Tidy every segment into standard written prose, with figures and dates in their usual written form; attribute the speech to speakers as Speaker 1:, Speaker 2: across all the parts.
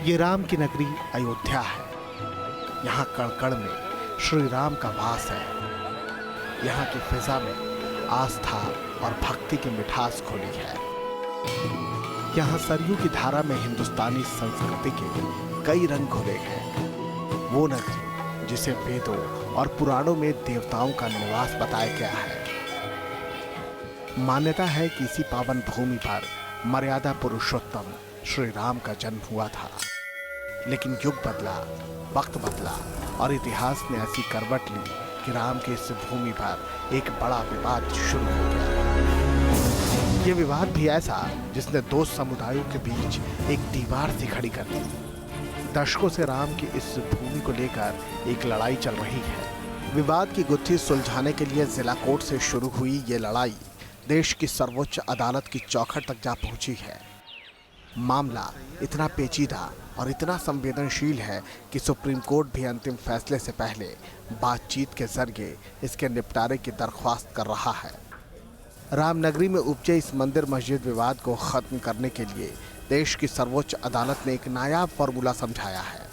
Speaker 1: ये राम की नगरी अयोध्या है। यहाँ कण कण में श्री राम का वास है। यहाँ की फिजा में आस्था और भक्ति की मिठास घुली है। यहाँ सरयू की धारा में हिंदुस्तानी संस्कृति के कई रंग घुले हैं। वो नगरी जिसे वेदों और पुराणों में देवताओं का निवास बताया गया है। मान्यता है कि इसी पावन भूमि पर मर्यादा पुरुषोत्तम श्री राम का जन्म हुआ था। लेकिन युग बदला, वक्त बदला और इतिहास ने ऐसी करवट ली कि राम की इस भूमि पर एक बड़ा विवाद शुरू हो गया। ये विवाद भी ऐसा जिसने दो समुदायों के बीच एक दीवार सी खड़ी कर दी। दशकों से राम की इस भूमि को लेकर एक लड़ाई चल रही है। विवाद की गुत्थी सुलझाने के लिए जिला कोर्ट से शुरू हुई ये लड़ाई देश की सर्वोच्च अदालत की चौखट तक जा पहुंची है। मामला इतना पेचीदा और इतना संवेदनशील है कि सुप्रीम कोर्ट भी अंतिम फैसले से पहले बातचीत के जरिए इसके निपटारे की दरख्वास्त कर रहा है। रामनगरी में उपजे इस मंदिर मस्जिद विवाद को खत्म करने के लिए देश की सर्वोच्च अदालत ने एक नायाब फॉर्मूला समझाया है।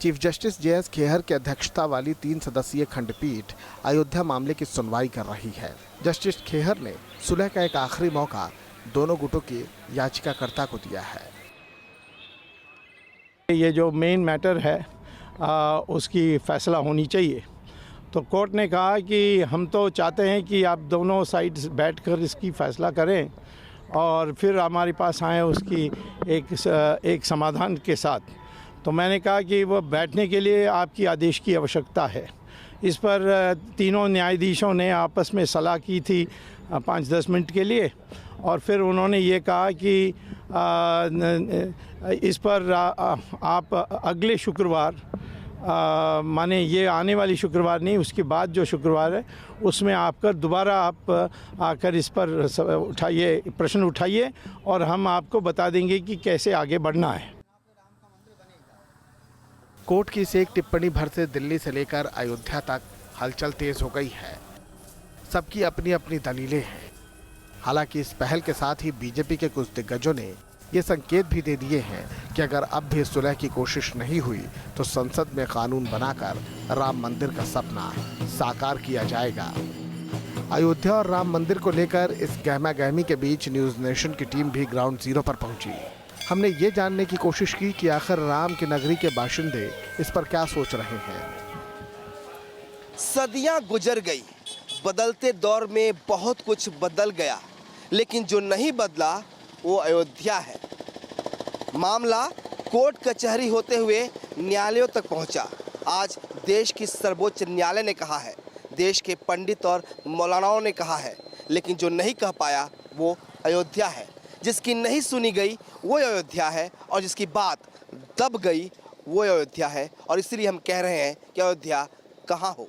Speaker 1: चीफ जस्टिस JS खेहर की अध्यक्षता वाली 3 सदस्यीय खंडपीठ अयोध्या मामले की सुनवाई कर रही है। जस्टिस खेहर ने सुलह का एक आखिरी मौका दोनों गुटों की याचिकाकर्ता को दिया है।
Speaker 2: ये जो मेन मैटर है उसकी फ़ैसला होनी चाहिए। तो कोर्ट ने कहा कि हम तो चाहते हैं कि आप दोनों साइड्स बैठकर इसकी फ़ैसला करें और फिर हमारे पास आए उसकी एक समाधान के साथ। तो मैंने कहा कि वो बैठने के लिए आपकी आदेश की आवश्यकता है। इस पर तीनों न्यायाधीशों ने आपस में सलाह की थी 5-10 मिनट के लिए और फिर उन्होंने ये कहा कि इस पर आप अगले शुक्रवार माने ये आने वाली शुक्रवार नहीं, उसके बाद जो शुक्रवार है उसमें आपका दोबारा आप आकर इस पर उठाइए, प्रश्न उठाइए और हम आपको बता देंगे कि कैसे आगे बढ़ना है।
Speaker 1: कोर्ट की इस एक टिप्पणी भर से दिल्ली से लेकर अयोध्या तक हलचल तेज हो गई है। सबकी अपनी अपनी दलीलें हैं। हालांकि इस पहल के साथ ही बीजेपी के कुछ दिग्गजों ने ये संकेत भी दे दिए हैं कि अगर अब भी सुलह की कोशिश नहीं हुई तो संसद में कानून बनाकर राम मंदिर का सपना साकार किया जाएगा। अयोध्या और राम मंदिर को लेकर इस गहमा गहमी के बीच न्यूज़ नेशन की टीम भी ग्राउंड जीरो पर पहुंची। हमने ये जानने की कोशिश की कि आखिर राम की नगरी के बाशिंदे इस पर क्या सोच रहे हैं।
Speaker 3: सदियां गुजर गई, बदलते दौर में बहुत कुछ बदल गया, लेकिन जो नहीं बदला वो अयोध्या है। मामला कोर्ट कचहरी होते हुए न्यायालयों तक पहुंचा। आज देश की सर्वोच्च न्यायालय ने कहा है, देश के पंडित और मौलानाओं ने कहा है, लेकिन जो नहीं कह पाया वो अयोध्या है। जिसकी नहीं सुनी गई वो अयोध्या है और जिसकी बात दब गई वो अयोध्या है। और इसलिए हम कह रहे हैं कि अयोध्या कहाँ हो।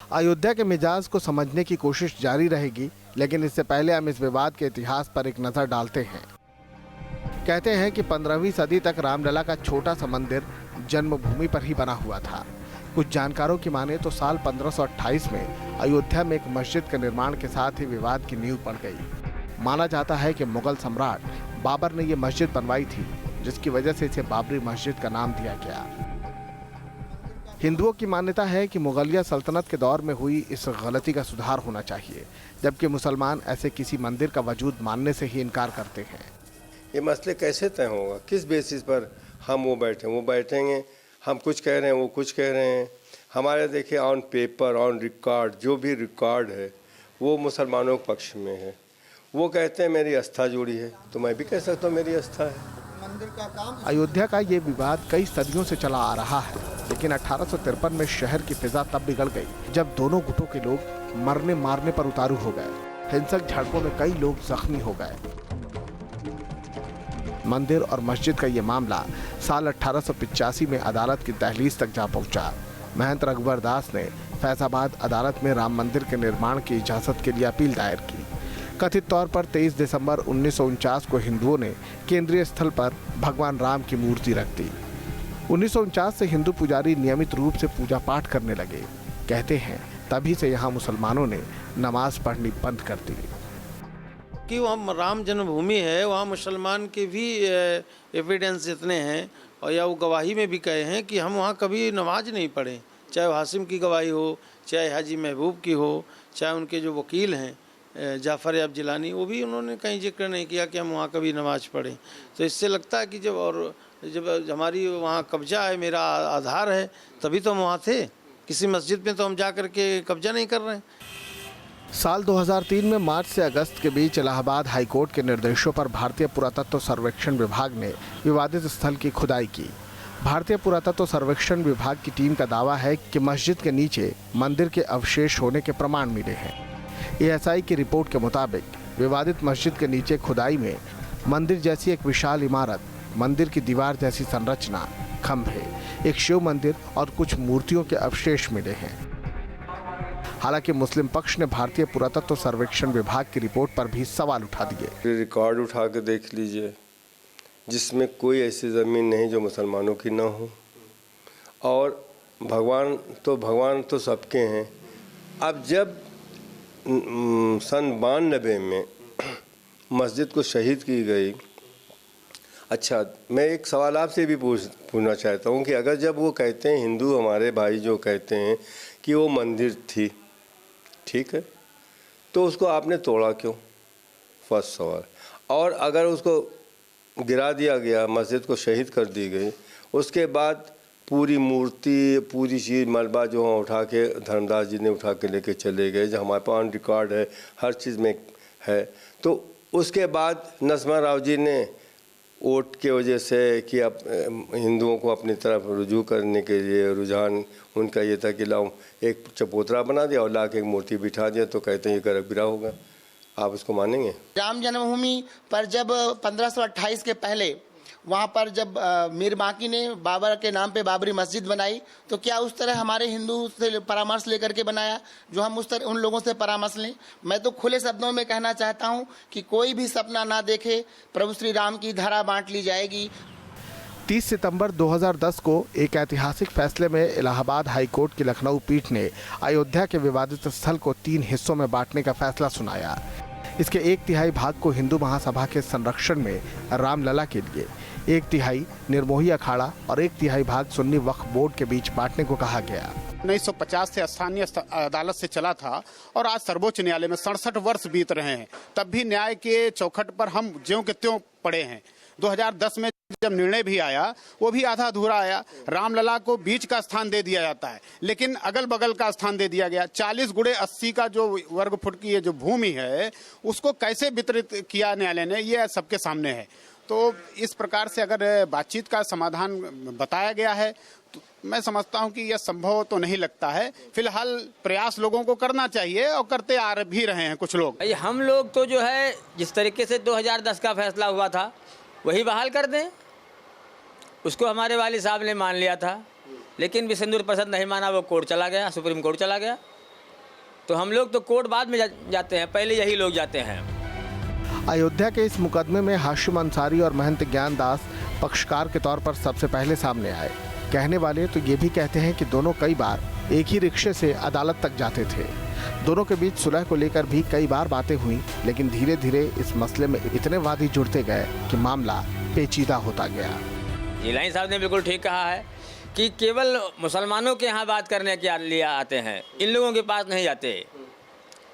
Speaker 1: अयोध्या के मिजाज को समझने की कोशिश जारी रहेगी, लेकिन इससे पहले हम इस विवाद के इतिहास पर एक नज़र डालते हैं। कहते हैं कि 15वीं सदी तक रामलला का छोटा सा मंदिर जन्मभूमि पर ही बना हुआ था। कुछ जानकारों की माने तो साल 1528 में अयोध्या में एक मस्जिद के निर्माण के साथ ही विवाद की नींव पड़ गई। माना जाता है कि मुगल सम्राट बाबर ने यह मस्जिद बनवाई थी, जिसकी वजह से इसे बाबरी मस्जिद का नाम दिया गया। हिंदुओं की मान्यता है कि मुगलिया सल्तनत के दौर में हुई इस गलती का सुधार होना चाहिए, जबकि मुसलमान ऐसे किसी मंदिर का वजूद मानने से ही इनकार करते हैं।
Speaker 4: ये मसले कैसे तय होगा, किस बेसिस पर हम वो बैठेंगे, हम कुछ कह रहे हैं वो कुछ कह रहे हैं। हमारे देखिए ऑन पेपर, ऑन रिकॉर्ड, जो भी रिकॉर्ड है वो मुसलमानों के पक्ष में है। वो कहते हैं मेरी आस्था जुड़ी है, तो मैं भी कह सकता हूँ मेरी आस्था है।
Speaker 1: अयोध्या का ये विवाद कई सदियों से चला आ रहा है, लेकिन 1853 में शहर की फिजा तब बिगड़ गई जब दोनों गुटों के लोग मरने मारने पर उतारू हो गए। हिंसक झड़पों में कई लोग जख्मी हो गए। मंदिर और मस्जिद का ये मामला साल 1885 में अदालत की दहलीज तक जा पहुंचा। महंत रघुवर दास ने फैजाबाद अदालत में राम मंदिर के निर्माण की इजाजत के लिए अपील दायर की। कथित तौर पर 23 दिसंबर 1949 को हिंदुओं ने केंद्रीय स्थल पर भगवान राम की मूर्ति रख दी। 1949 से हिंदू पुजारी नियमित रूप से पूजा पाठ करने लगे। कहते हैं तभी से यहाँ मुसलमानों ने नमाज पढ़नी बंद कर दी।
Speaker 5: जबकि वहाँ राम जन्मभूमि है, वहाँ मुसलमान के भी एविडेंस इतने हैं और या वो गवाही में भी कहे हैं कि हम वहाँ कभी नमाज नहीं पढ़े, चाहे वो हासिम की गवाही हो, चाहे हाजी महबूब की हो, चाहे उनके जो वकील हैं जाफ़र याब जिलानी, वो भी उन्होंने कहीं जिक्र नहीं किया कि हम वहाँ कभी नमाज पढ़ें। तो इससे लगता है कि जब हमारी वहाँ कब्जा है, मेरा आधार है, तभी तो हम वहाँ थे। किसी मस्जिद में तो हम जा कर के कब्जा नहीं कर रहे हैं।
Speaker 1: साल 2003 में मार्च से अगस्त के बीच इलाहाबाद हाईकोर्ट के निर्देशों पर भारतीय पुरातत्व सर्वेक्षण विभाग ने विवादित स्थल की खुदाई की। भारतीय पुरातत्व सर्वेक्षण विभाग की टीम का दावा है कि मस्जिद के नीचे मंदिर के अवशेष होने के प्रमाण मिले हैं। एएसआई की रिपोर्ट के मुताबिक विवादित मस्जिद के नीचे खुदाई में मंदिर जैसी एक विशाल इमारत, मंदिर की दीवार जैसी संरचना, खंभे, एक शिव मंदिर और कुछ मूर्तियों के अवशेष मिले हैं। हालांकि मुस्लिम पक्ष ने भारतीय पुरातत्व सर्वेक्षण विभाग की रिपोर्ट पर भी सवाल उठा दिए।
Speaker 4: रिकॉर्ड उठा के देख लीजिए, जिसमें कोई ऐसी ज़मीन नहीं जो मुसलमानों की ना हो, और भगवान तो सबके हैं। अब जब सन 92 में मस्जिद को शहीद की गई, अच्छा मैं एक सवाल आपसे भी पूछना चाहता हूँ कि अगर जब वो कहते हैं, हिंदू हमारे भाई जो कहते हैं कि वो मंदिर थी, ठीक है, तो उसको आपने तोड़ा क्यों? फर्स्ट सवाल। और अगर उसको गिरा दिया गया, मस्जिद को शहीद कर दी गई, उसके बाद पूरी मूर्ति, पूरी चीज़ मलबा जो वहाँ उठा के धर्मदास जी ने उठा के लेके चले गए, जो हमारे पास ऑन रिकॉर्ड है, हर चीज़ में है, तो उसके बाद नरसिम्हा राव जी ने वोट के वजह से कि अब हिंदुओं को अपनी तरफ रुजू करने के लिए रुझान उनका ये था कि लाओ एक चबूतरा बना दिया और ला के एक मूर्ति बिठा दिया, तो कहते हैं ये गर्भगिरा होगा। आप उसको मानेंगे?
Speaker 6: राम जन्मभूमि पर जब 1528 के पहले वहाँ पर जब मीर बाकी ने बाबर के नाम पे बाबरी मस्जिद बनाई, तो क्या उस तरह हमारे हिंदू से परामर्श लेकर के बनाया जो हम उस तरह उन लोगों से परामर्श लें? मैं तो खुले शब्दों में कहना चाहता हूँ कि कोई भी सपना ना देखे, प्रभु श्री राम की धरा बांट ली जाएगी।
Speaker 1: 30 सितंबर 2010 को एक ऐतिहासिक फैसले में इलाहाबाद हाईकोर्ट की लखनऊ पीठ ने अयोध्या के विवादित स्थल को 3 हिस्सों में बांटने का फैसला सुनाया। इसके 1/3 भाग को हिंदू महासभा के संरक्षण में रामलला के लिए, 1/3 निर्मोही अखाड़ा और 1/3 भाग सुन्नी वक्फ बोर्ड के बीच बांटने को कहा गया।
Speaker 7: 1950 से स्थानीय अदालत से चला था और आज सर्वोच्च न्यायालय में 67 वर्ष बीत रहे हैं, तब भी न्याय के चौखट पर हम ज्यों के त्यों पड़े हैं। 2010 में जब निर्णय भी आया, वो भी आधा अधूरा आया। रामलला को बीच का स्थान दे दिया जाता है, लेकिन अगल बगल का स्थान दे दिया गया। 40x80 का जो वर्ग फुट की ये जो भूमि है, उसको कैसे वितरित किया न्यायालय ने, ये सबके सामने है। तो इस प्रकार से अगर बातचीत का समाधान बताया गया है, तो मैं समझता हूं कि यह संभव तो नहीं लगता है। फिलहाल प्रयास लोगों को करना चाहिए और करते आ भी रहे हैं कुछ लोग।
Speaker 8: हम लोग तो जो है जिस तरीके से 2010 का फैसला हुआ था वही बहाल कर दें, उसको हमारे वाली साहब ने मान लिया था, लेकिन भी सिंदूर परिषद नहीं माना, वो कोर्ट चला गया, सुप्रीम कोर्ट चला गया। तो हम लोग तो कोर्ट बाद में जाते हैं, पहले यही लोग जाते हैं।
Speaker 1: अयोध्या के इस मुकदमे में हाशिम अंसारी और महंत ज्ञानदास पक्षकार के तौर पर सबसे पहले सामने आए। कहने वाले तो ये भी कहते हैं कि दोनों कई बार एक ही रिक्शे से अदालत तक जाते थे। दोनों के बीच सुलह को लेकर भी कई बार बातें हुई, लेकिन धीरे धीरे इस मसले में इतने वादी जुड़ते गए कि मामला पेचीदा होता गया।
Speaker 8: जिलानी साहब ने बिल्कुल ठीक कहा है कि केवल मुसलमानों के यहाँ बात करने के लिए आते हैं, इन लोगों के पास नहीं जाते।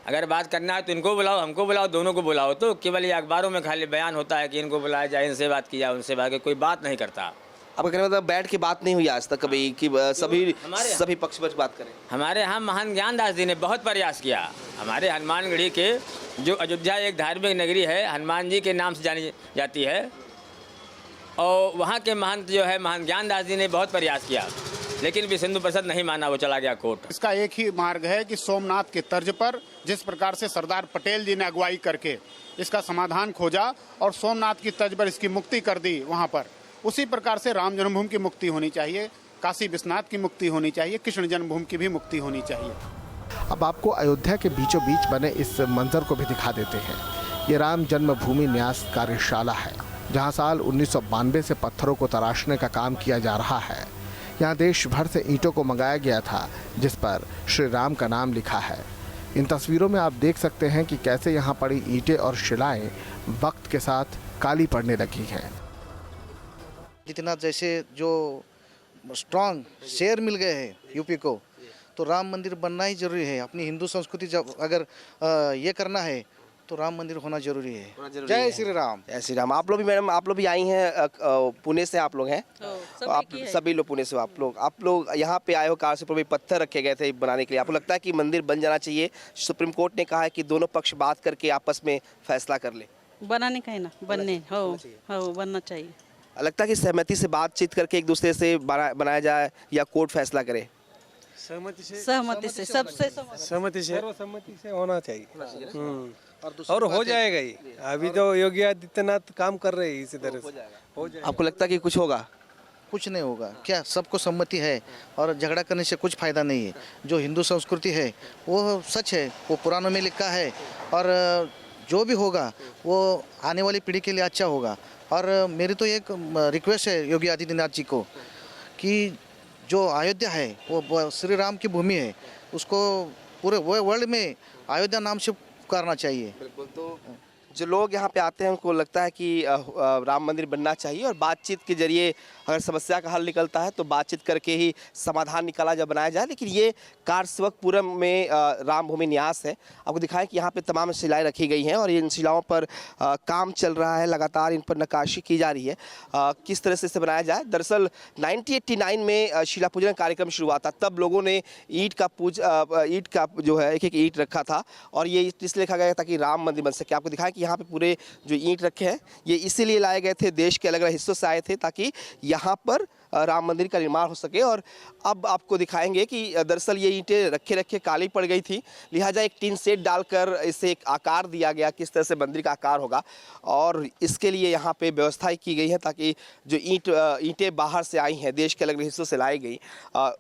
Speaker 8: अगर बात करना है तो इनको बुलाओ, हमको बुलाओ, दोनों को बुलाओ। तो केवल ये अखबारों में खाली बयान होता है कि इनको बुलाया जाए, इनसे बात किया, उनसे बात की, कोई बात नहीं करता।
Speaker 3: आपका कहने मतलब बैठ के बात नहीं हुई आज तक कभी कि सभी पक्ष पर बात करें?
Speaker 8: हमारे यहाँ महान ज्ञानदास जी ने बहुत प्रयास किया। हमारे हनुमानगढ़ी के जो अयोध्या एक धार्मिक नगरी है, हनुमान जी के नाम से जानी जाती है, और वहाँ के महंत जो है महान ज्ञानदास जी ने बहुत प्रयास किया, लेकिन भी सिंधु परिषद नहीं माना, वो चला गया कोर्ट।
Speaker 7: इसका एक ही मार्ग है कि सोमनाथ के तर्ज पर जिस प्रकार से सरदार पटेल जी ने अगुवाई करके इसका समाधान खोजा और सोमनाथ की तर्ज पर इसकी मुक्ति कर दी वहाँ पर, उसी प्रकार से राम जन्मभूमि की मुक्ति होनी चाहिए, काशी विश्वनाथ की मुक्ति होनी चाहिए, कृष्ण जन्मभूमि की भी मुक्ति होनी चाहिए।
Speaker 1: अब आपको अयोध्या के बीचों बीच बने इस मंजर को भी दिखा देते हैं। ये राम जन्मभूमि न्यास कार्यशाला है, जहाँ साल 1992 से पत्थरों को तराशने का काम किया जा रहा है। यहाँ देश भर से ईंटों को मंगाया गया था, जिस पर श्री राम का नाम लिखा है। इन तस्वीरों में आप देख सकते हैं कि कैसे यहाँ पड़ी ईंटें और शिलाएं वक्त के साथ काली पड़ने लगी हैं।
Speaker 9: जितना जैसे जो स्ट्रांग शेर मिल गए हैं यूपी को, तो राम मंदिर बनना ही जरूरी है। अपनी हिंदू संस्कृति जब अगर ये करना है तो राम मंदिर होना जरूरी है। जय श्री राम।
Speaker 3: जय श्री राम। आप लोग भी मैडम, आप लोग भी आई हैं पुणे से, आप लोग हैं तो आप सभी लोग पुणे से, आप लोग यहाँ पे आए हो। कार से भी पत्थर रखे गए थे बनाने के लिए। आपको लगता है कि मंदिर बन जाना चाहिए? सुप्रीम कोर्ट ने कहा है कि दोनों पक्ष बात करके आपस में फैसला कर ले।
Speaker 10: बनाने का है ना, बनने हो बनना चाहिए।
Speaker 3: लगता है कि सहमति से बातचीत करके एक दूसरे से बनाया जाए या कोर्ट फैसला करे?
Speaker 10: सहमति से सबसे
Speaker 11: सहमति से होना चाहिए और हो जाएगा ही। अभी तो योगी आदित्यनाथ काम कर रहे हैं इसी तरह से हो जाएगा।
Speaker 3: आपको लगता है कि कुछ होगा?
Speaker 9: कुछ नहीं होगा। क्या सबको सम्मति है और झगड़ा करने से कुछ फायदा नहीं है। जो हिंदू संस्कृति है वो सच है, वो पुराणों में लिखा है और जो भी होगा वो आने वाली पीढ़ी के लिए अच्छा होगा। और मेरी तो एक रिक्वेस्ट है योगी आदित्यनाथ जी को कि जो अयोध्या है वो श्री राम की भूमि है, उसको पूरे वर्ल्ड में अयोध्या नाम से करना चाहिए।
Speaker 3: बिल्कुल। तो जो लोग यहाँ पे आते हैं उनको लगता है कि राम मंदिर बनना चाहिए और बातचीत के जरिए अगर समस्या का हल निकलता है तो बातचीत करके ही समाधान निकाला जा बनाया जाए। लेकिन ये कारसेवकपुरम में राम भूमि न्यास है। आपको दिखाएं कि यहाँ पे तमाम शिलाएं रखी गई हैं और इन शिलाओं पर काम चल रहा है, लगातार इन पर नक्काशी की जा रही है किस तरह से इसे बनाया जाए। दरअसल 1989 में शिला पूजन कार्यक्रम शुरू हुआ था। तब लोगों ने ईंट का जो है एक ईंट रखा था और ये इसलिए लिखा गया था कि राम मंदिर बन सके। आपको दिखाएं कि यहाँ पे पूरे जो ईंट रखे हैं ये इसीलिए लाए गए थे, देश के अलग अलग हिस्सों से आए थे ताकि यहाँ पर राम मंदिर का निर्माण हो सके। और अब आपको दिखाएंगे कि दरअसल ये ईंटें रखे रखे काली पड़ गई थी, लिहाजा एक टीन सेट डालकर इसे एक आकार दिया गया, किस तरह से मंदिर का आकार होगा। और इसके लिए यहाँ पे व्यवस्था की गई है ताकि जो ईंटें बाहर से आई हैं, देश के अलग अलग हिस्सों से लाई गई,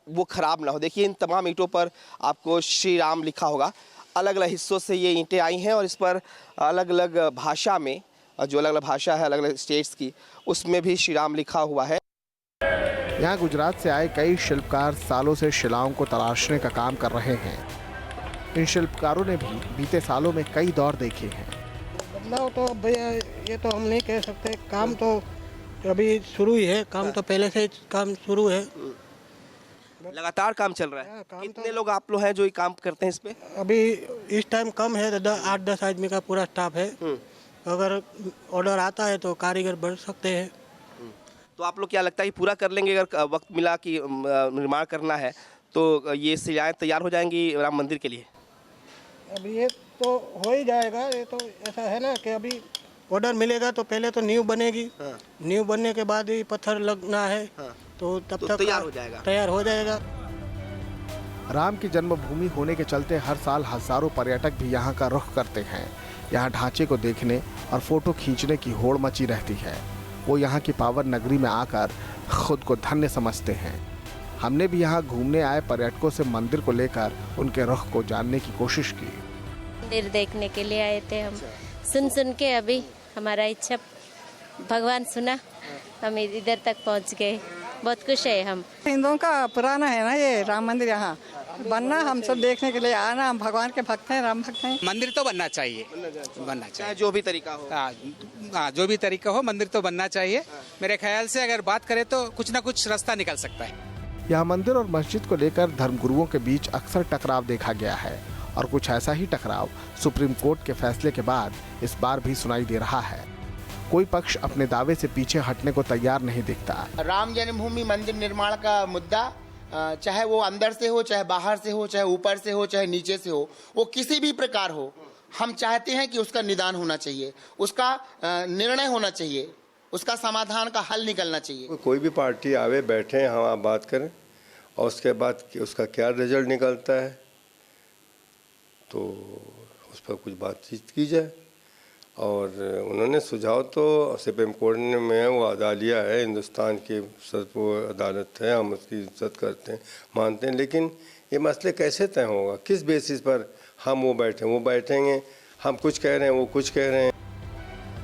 Speaker 3: वो ख़राब ना हो। देखिए इन तमाम ईंटों पर आपको श्री राम लिखा होगा। अलग अलग हिस्सों से ये ईंटें आई हैं और इस पर अलग अलग भाषा में, जो अलग अलग भाषा है अलग अलग स्टेट्स की, उसमें भी श्री राम लिखा हुआ है।
Speaker 1: यहाँ गुजरात से आए कई शिल्पकार सालों से शिलाओं को तराशने का काम कर रहे हैं। इन शिल्पकारों ने भी बीते सालों में कई दौर देखे हैं।
Speaker 12: बदलाव तो भैया ये तो हम नहीं कह सकते। काम तो अभी शुरू ही है, काम तो पहले से काम शुरू है,
Speaker 3: लगातार काम चल रहा है। कितने लोग आप लोग हैं जो ये काम करते हैं इस पे?
Speaker 12: अभी इस टाइम कम है, 8-10 आदमी का पूरा स्टाफ है। अगर ऑर्डर आता है तो कारीगर बढ़ सकते हैं।
Speaker 3: तो आप लोग क्या लगता है कि पूरा कर लेंगे? अगर वक्त मिला कि निर्माण करना है तो ये शिलाएं तैयार हो जाएंगी राम मंदिर के लिए?
Speaker 12: अभी ये तो हो ही जाएगा। ये तो ऐसा है ना कि अभी ऑर्डर मिलेगा तो पहले तो नींव बनेगी। नींव बनने के बाद ही पत्थर लगना है तो तब तक तैयार हो जाएगा।
Speaker 1: राम की जन्मभूमि होने के चलते हर साल हजारों पर्यटक भी यहाँ का रुख करते हैं। यहाँ ढांचे को देखने और फोटो खींचने की होड़ मची रहती है। वो यहाँ की पावन नगरी में आकर खुद को धन्य समझते हैं। हमने भी यहाँ घूमने आए पर्यटकों से मंदिर को लेकर उनके रुख को जानने की कोशिश की।
Speaker 13: मंदिर देखने के लिए आए थे हम। सुन के अभी हमारा इच्छा भगवान सुना, हम इधर तक पहुँच गए। बहुत खुश है हम।
Speaker 14: हिंदुओं का पुराना है ना ये राम मंदिर, यहाँ बनना हम सब देखने के लिए आना। हम भगवान के भक्त हैं, राम भक्त हैं।
Speaker 15: मंदिर तो बनना चाहिए, बनना चाहिए
Speaker 3: जो भी तरीका हो।
Speaker 15: हाँ जो भी तरीका हो मंदिर तो बनना चाहिए। मेरे ख्याल से अगर बात करें तो कुछ ना कुछ रास्ता निकल सकता है।
Speaker 1: यहाँ मंदिर और मस्जिद को लेकर धर्मगुरुओं के बीच अक्सर टकराव देखा गया है और कुछ ऐसा ही टकराव सुप्रीम कोर्ट के फैसले के बाद इस बार भी सुनाई दे रहा है। कोई पक्ष अपने दावे से पीछे हटने को तैयार नहीं दिखता।
Speaker 6: राम जन्मभूमि मंदिर निर्माण का मुद्दा चाहे वो अंदर से हो, चाहे बाहर से हो, चाहे ऊपर से हो, चाहे नीचे से हो, वो किसी भी प्रकार हो, हम चाहते हैं कि उसका निदान होना चाहिए, उसका निर्णय होना चाहिए, उसका समाधान का हल निकलना चाहिए।
Speaker 4: कोई भी पार्टी आवे, बैठे, हम आप बात करें और उसके बाद उसका क्या रिजल्ट निकलता है तो उस पर कुछ बातचीत की जाए। और उन्होंने सुझाव तो सुप्रीम कोर्ट ने में वो अदा लिया है, हिंदुस्तान की वो अदालत है, हम उसकी इज्जत करते हैं, मानते हैं। लेकिन ये मसले कैसे तय होगा? किस बेसिस पर हम वो बैठेंगे, हम कुछ कह रहे हैं, वो कुछ कह रहे हैं।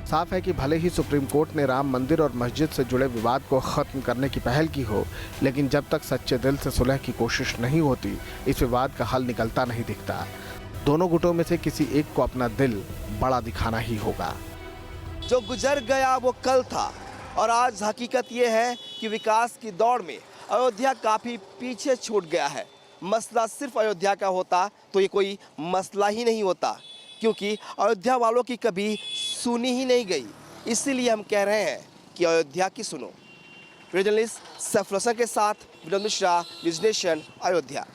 Speaker 1: साफ है कि भले ही सुप्रीम कोर्ट ने राम मंदिर और मस्जिद से जुड़े विवाद को खत्म करने की पहल की हो, लेकिन जब तक सच्चे दिल से सुलह की कोशिश नहीं होती, इस विवाद का हल निकलता नहीं दिखता। दोनों गुटों में से किसी एक को अपना दिल बड़ा दिखाना ही होगा।
Speaker 3: जो गुजर गया वो कल था और आज हकीकत ये है कि विकास की दौड़ में अयोध्या काफ़ी पीछे छूट गया है। मसला सिर्फ अयोध्या का होता तो ये कोई मसला ही नहीं होता, क्योंकि अयोध्या वालों की कभी सुनी ही नहीं गई। इसीलिए हम कह रहे हैं कि अयोध्या की सुनो। जर्नलिस्ट सैफ रसा के साथ विनोद मिश्रा, न्यूज़ नेशन, अयोध्या।